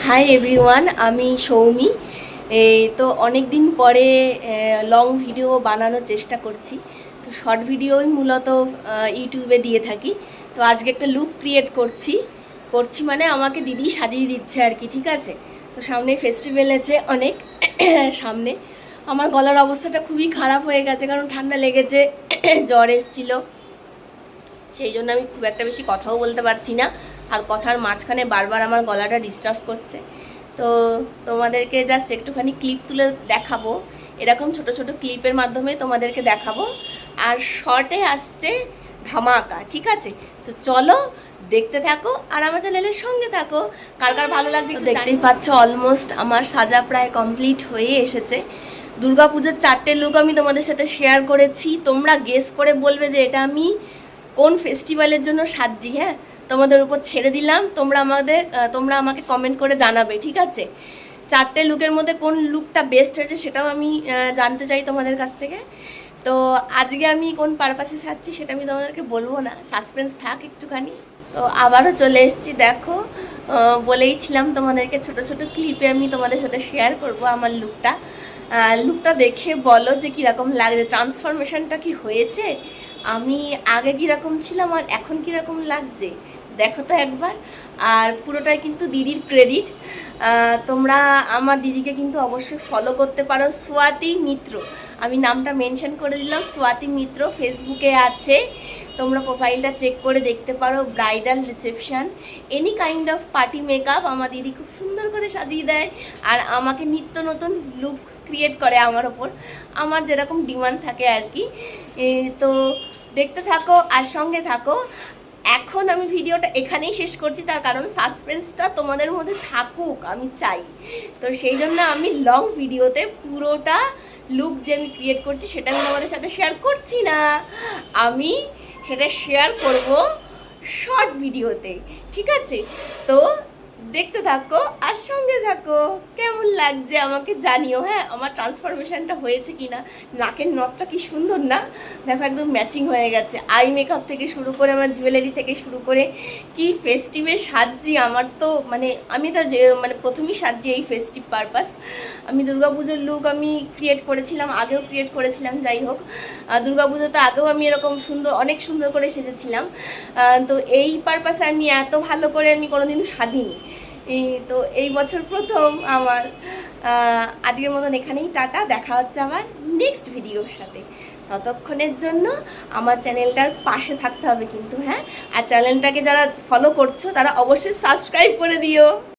Hi everyone, আমি সৌমি। তো অনেক দিন পরে লং ভিডিও বানানোর চেষ্টা করছি। তো শর্ট ভিডিওই মূলত ইউটিউবে দিয়ে থাকি। তো আজকে একটা লুক ক্রিয়েট করছি মানে আমাকে দিদি সাজিয়ে দিচ্ছে আর কি, ঠিক আছে। তো সামনে ফেস্টিভ্যাল আছে অনেক সামনে। আমার গলার অবস্থাটা খুবই খারাপ হয়ে গেছে, কারণ ঠান্ডা লেগেছে, জ্বর এসেছিলো, সেই জন্য আমি খুব একটা বেশি কথাও বলতে পারছি না। আর কথার মাঝখানে বারবার আমার গলাটা ডিস্টার্ব করছে। তো তোমাদেরকে জাস্ট একটুখানি ক্লিপ তুলে দেখাবো, এরকম ছোট ছোট ক্লিপের মাধ্যমে তোমাদেরকে দেখাবো। আর শর্টে আসছে ধামাকা, ঠিক আছে। তো চলো দেখতে থাকো আর আমার চ্যানেলের সঙ্গে থাকো। কার কার ভালো লাগছে দেখতেই পাচ্ছ, অলমোস্ট আমার সাজা প্রায় কমপ্লিট হয়ে এসেছে। দুর্গাপুজোর 4টে লুক আমি তোমাদের সাথে শেয়ার করেছি। তোমরা গেস করে বলবে যে এটা আমি কোন ফেস্টিভ্যালের জন্য সাজছি। হ্যাঁ, তোমাদের উপর ছেড়ে দিলাম, তোমরা আমাকে কমেন্ট করে জানাবে, ঠিক আছে। 4টে লুকের মধ্যে কোন লুকটা বেস্ট হয়েছে সেটাও আমি জানতে চাই তোমাদের কাছ থেকে। তো আজকে আমি কোন পারপাসে সাজছি সেটা আমি তোমাদেরকে বলবো না, সাসপেন্স থাক একটুখানি। তো আবারও চলে এসেছি, দেখো বলেইছিলাম তোমাদেরকে ছোট ছোট ক্লিপে আমি তোমাদের সাথে শেয়ার করব আমার লুকটা দেখে বলো যে কীরকম লাগছে, ট্রান্সফরমেশনটা কি হয়েছে, আমি আগে কীরকম ছিলাম আর এখন কীরকম লাগছে, দেখো তো একবার। আর পুরোটাই কিন্তু দিদির ক্রেডিট। তোমরা আমার দিদিকে কিন্তু অবশ্যই ফলো করতে পারো, স্বাতি মিত্র, আমি নামটা মেনশন করে দিলাম, স্বাতি মিত্র ফেসবুকে আছে। তোমরা প্রোফাইলটা চেক করে দেখতে পারো। Bridal reception, any kind off party makeup আমার দিদি খুব সুন্দর করে সাজিয়ে দেয়। আর আমাকে নিত্য নতুন লুক ক্রিয়েট করে আমার ওপর, আমার যেরকম ডিমান্ড থাকে আর কি। তো দেখতে থাকো আর সঙ্গে থাকো। এখন আমি ভিডিওটা এখানেই শেষ করছি, তার কারণ সাসপেন্সটা তোমাদের মধ্যে থাকুক আমি চাই। তো সেই জন্য আমি লং ভিডিওতে পুরোটা লুক যে আমি ক্রিয়েট করছি সেটা আমি তোমাদের সাথে শেয়ার করছি না, আমি সেটা শেয়ার করব শর্ট ভিডিওতে, ঠিক আছে। তো দেখতে থাকো আর সঙ্গে থাকো। কেমন লাগছে আমাকে জানিও। হ্যাঁ, আমার ট্রান্সফরমেশনটা হয়েছে কি না। নাকের নথটা কি সুন্দর না, দেখো একদম ম্যাচিং হয়ে গেছে। আই মেকআপ থেকে শুরু করে আমার জুয়েলারি থেকে শুরু করে কি ফেস্টিভে সাজছি। আমার তো আমি এটা প্রথমেই সাজছি এই ফেস্টিভ পারপাস। আমি দুর্গাপুজোর লুক আমি ক্রিয়েট করেছিলাম, আগেও ক্রিয়েট করেছিলাম, যাই হোক দুর্গাপুজোতে আগেও আমি এরকম অনেক সুন্দর করে সেজেছিলাম। তো এই পারপাসে আমি এত ভালো করে আমি কোনোদিনও সাজিনি। তো এই বছর প্রথম আমার। আজকের মতন এখানেই টাটা, দেখা হচ্ছে আবার নেক্সট ভিডিওর সাথে। ততক্ষণের জন্য আমার চ্যানেলটার পাশে থাকতে হবে কিন্তু, হ্যাঁ। আর চ্যানেলটাকে যারা ফলো করছো তারা অবশ্যই সাবস্ক্রাইব করে দিও।